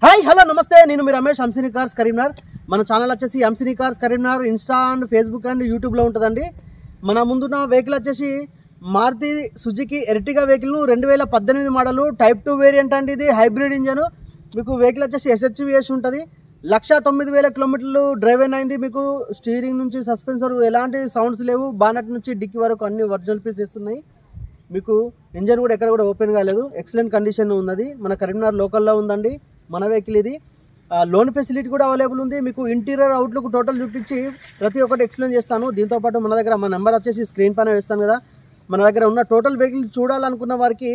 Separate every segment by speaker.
Speaker 1: Hi hello నమస్తే, నేను మీ రమేష్, అంసినీ కార్స్ కరీంనగర్. మన ఛానల్ వచ్చేసి Amsini cars Karimnagar insta and facebook and యూట్యూబ్లో ఉంటుందండి. మన ముందున్న వెహికల్ వచ్చేసి Maruti Suzuki Ertiga vehicle 2018 model type 2 variant అండి. ఇది హైబ్రిడ్ ఇంజన్. మీకు వెహికల్ వచ్చేసి SHVS ఉంటుంది. 1,09,000 కిలోమీటర్లు డ్రైవ్ అయింది. మీకు స్టీరింగ్ నుంచి సస్పెన్సర్ ఎలాంటి సౌండ్స్ లేవు. బానట్ నుంచి డిక్కీ వరకు అన్ని ఒరిజినల్ పీసెస్ ఉన్నాయి. మీకు ఇంజన్ కూడా ఎక్కడ కూడా ఓపెన్ కాలేదు, ఎక్సలెంట్ కండిషన్ ఉన్నది. మన కరీంనగర్ లోకల్లో ఉందండి మన వెహికల్ ఇది. లోన్ ఫెసిలిటీ కూడా అవైలబుల్ ఉంది. మీకు ఇంటీరియర్ అవుట్లుక్ టోటల్ చూపించి ప్రతి ఒక్కటి ఎక్స్ప్లెయిన్ చేస్తాను. దీంతోపాటు మన దగ్గర మా నెంబర్ వచ్చేసి స్క్రీన్ పైన వేస్తాను కదా. మన దగ్గర ఉన్న టోటల్ వెహికల్ చూడాలనుకున్న వారికి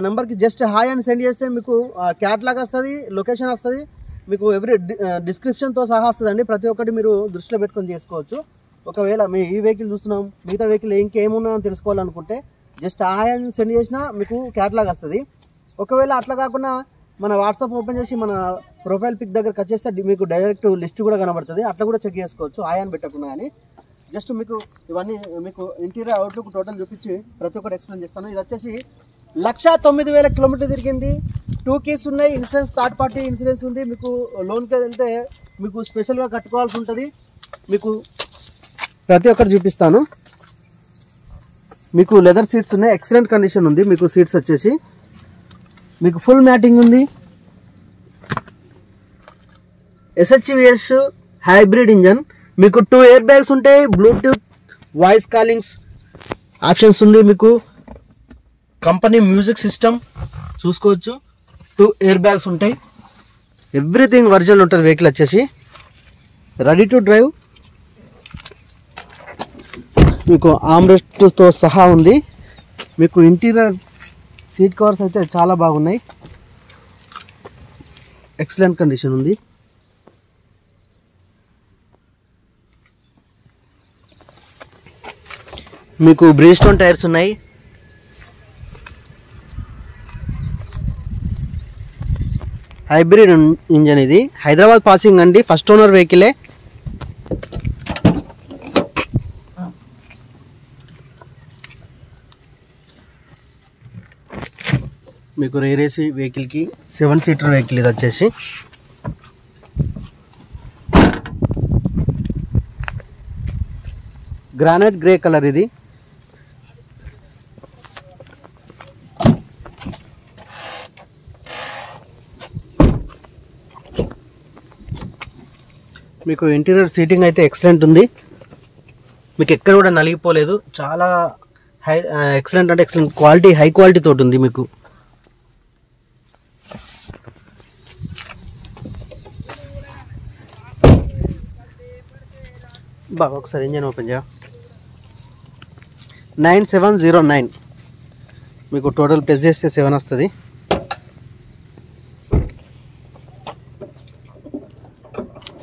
Speaker 1: నెంబర్కి జస్ట్ హాయ్ అని సెండ్ చేస్తే మీకు క్యాట్లాగ్ వస్తుంది, లొకేషన్ వస్తుంది, మీకు ఎవ్రీ డిస్క్రిప్షన్తో సహా వస్తుందండి. ప్రతి ఒక్కటి మీరు దృష్టిలో పెట్టుకొని చేసుకోవచ్చు. ఒకవేళ మీ ఈ వెహికల్ చూస్తున్నాం, మిగతా వెహికల్ ఇంకేమున్నాయని తెలుసుకోవాలనుకుంటే జస్ట్ హాయ్ అని సెండ్ చేసినా మీకు క్యాట్లాగ్ వస్తుంది. ఒకవేళ అట్లా కాకుండా మన వాట్సాప్ ఓపెన్ చేసి మన ప్రొఫైల్ పిక్ దగ్గరకు వచ్చేస్తే మీకు డైరెక్ట్ లిస్ట్ కూడా కనబడుతుంది. అట్లా కూడా చెక్ చేసుకోవచ్చు హాయ్ అని పెట్టకుండా. కానీ జస్ట్ మీకు ఇవన్నీ మీకు ఇంటీరియర్ అవుట్లుక్ టోటల్ చూపించి ప్రతి ఒక్కటి ఎక్స్ప్లెయిన్ చేస్తాను. ఇది వచ్చేసి 1,09,000 కిలోమీటర్లు తిరిగింది. 2 keys ఉన్నాయి. ఇన్సూరెన్స్ థర్డ్ పార్టీ ఇన్సూరెన్స్ ఉంది. మీకు లోన్కి వెళ్తే మీకు స్పెషల్గా కట్టుకోవాల్సి ఉంటుంది. మీకు ప్రతి ఒక్కటి చూపిస్తాను. మీకు లెదర్ సీట్స్ ఉన్నాయి, ఎక్సలెంట్ కండిషన్ ఉంది. మీకు సీట్స్ వచ్చేసి మీకు ఫుల్ మ్యాటింగ్ ఉంది. SHVS hybrid engine. మీకు 2 ఎయిర్ బ్యాగ్స్ ఉంటాయి. బ్లూటూత్ వాయిస్ కాలింగ్స్ ఆప్షన్స్ ఉంది. మీకు కంపెనీ మ్యూజిక్ సిస్టమ్ చూసుకోవచ్చు. 2 ఎయిర్ బ్యాగ్స్ ఉంటాయి. ఎవ్రీథింగ్ ఒరిజినల్ ఉంటుంది. వెహికల్ వచ్చేసి రెడీ టు డ్రైవ్. మీకు ఆమ్రెస్ట్తో సహా ఉంది. మీకు ఇంటీరియర్ సీట్ కవర్స్ అయితే చాలా బాగున్నాయి, ఎక్సలెంట్ కండిషన్ ఉంది. మీకు బ్రిడ్జ్స్టోన్ టైర్స్ ఉన్నాయి. హైబ్రిడ్ ఇంజన్ ఇది. హైదరాబాద్ పాసింగ్ అండి. ఫస్ట్ ఓనర్ వెహికలే. మీకు రేరేసి వెహికల్కి 7 సీటర్ వెహికల్ ఇది వచ్చేసి. గ్రానైట్ గ్రే కలర్ ఇది. మీకు ఇంటీరియర్ సీటింగ్ అయితే ఎక్సలెంట్ ఉంది. మీకు ఎక్కడ కూడా నలిగిపోలేదు. చాలా ఎక్సలెంట్ అంటే ఎక్సలెంట్ క్వాలిటీ, హై క్వాలిటీ తోటి ఉంది. మీకు బాగా ఒకసారి ఇంజన్ ఓపెన్ చేయ. 9709 మీకు టోటల్ ప్రెస్ చేస్తే 7 వస్తుంది.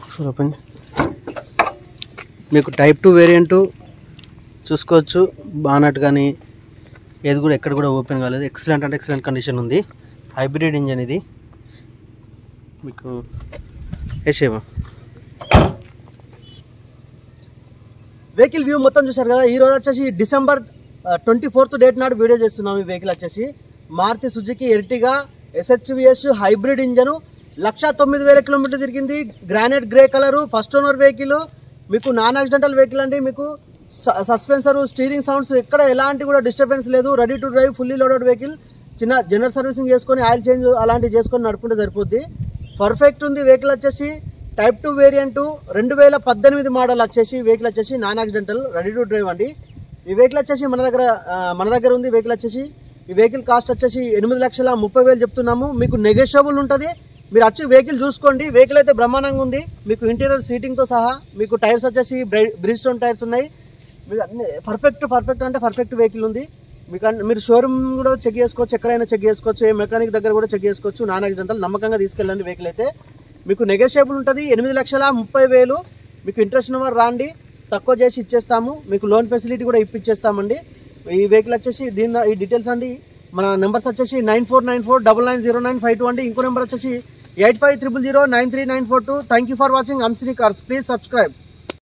Speaker 1: ఒకసారి ఓపెన్. మీకు టైప్ 2 వేరియంటు చూసుకోవచ్చు. బానట్ కానీ ఏది కూడా ఎక్కడ కూడా ఓపెన్ కాలేదు. ఎక్సలెంట్ అంటే ఎక్సలెంట్ కండిషన్ ఉంది. హైబ్రిడ్ ఇంజన్ ఇది. మీకు వేసేమా వెహికల్ వ్యూ మొత్తం చూసారు కదా. ఈరోజు వచ్చేసి డిసెంబర్ 24th డేట్ నాడు వీడియో చేస్తున్నాం. ఈ వెహికల్ వచ్చేసి Maruti Suzuki Ertiga SHVS hybrid engine. 1,09,000 కిలోమీటర్లు తిరిగింది. Granite grey colour. First owner vehicle. మీకు నాన్ యాక్సిడెంటల్ వెహికల్ అండి. మీకు సస్పెన్సర్, స్టీరింగ్ సౌండ్స్ ఎక్కడ ఎలాంటి కూడా డిస్టర్బెన్స్ లేదు. Ready to drive, fully loaded vehicle. చిన్న జనరల్ సర్వీసింగ్ చేసుకొని ఆయిల్ చేంజ్ అలాంటివి చేసుకొని నడుపుకుంటే సరిపోద్ది. పర్ఫెక్ట్ ఉంది వెహికల్ వచ్చేసి. టైప్ 2 వేరియంట్ 2018 మోడల్ వచ్చేసి వెహికల్ వచ్చేసి non accidental ready to drive అండి. ఈ వెహికల్ వచ్చేసి మన దగ్గర ఉంది. వెహికల్ వచ్చేసి ఈ వెహికల్ కాస్ట్ వచ్చేసి 8,30,000 చెప్తున్నాము. మీకు నెగోషియబుల్ ఉంటుంది. మీరు వచ్చి వెహికల్ చూసుకోండి. వెహికల్ అయితే బ్రహ్మాండంగా ఉంది. మీకు ఇంటీరియర్ సీటింగ్తో సహా. మీకు టైర్స్ వచ్చేసి బ్రిడ్జ్స్టోన్ టైర్స్ ఉన్నాయి. మీకు అన్ని పర్ఫెక్ట్ అంటే పర్ఫెక్ట్ వెహికల్ ఉంది. మీరు షోరూమ్ కూడా చెక్ చేసుకోవచ్చు, ఎక్కడైనా చెక్ చేసుకోవచ్చు, ఏ మెకానిక్ దగ్గర కూడా చెక్ చేసుకోవచ్చు. నాన్ యాక్సిడెంటల్ నమ్మకంగా తీసుకెళ్ళండి. వెహికల్ అయితే మీకు నెగోషియబుల్ ఉంటుంది. 8,30,000 మీకు ఇంట్రెస్ట్ నెంబర్ రాండి, తక్కువ చేసి ఇచ్చేస్తాము. మీకు లోన్ ఫెసిలిటీ కూడా ఇప్పించేస్తామండి. ఈ వెహికల్ వచ్చేసి ఈ డీటెయిల్స్ అండి. మన నెంబర్స్ వచ్చేసి 9494990952 అండి. ఇంకో నెంబర్ వచ్చేసి 8500093942. Thank you for watching Amsini cars. Please subscribe.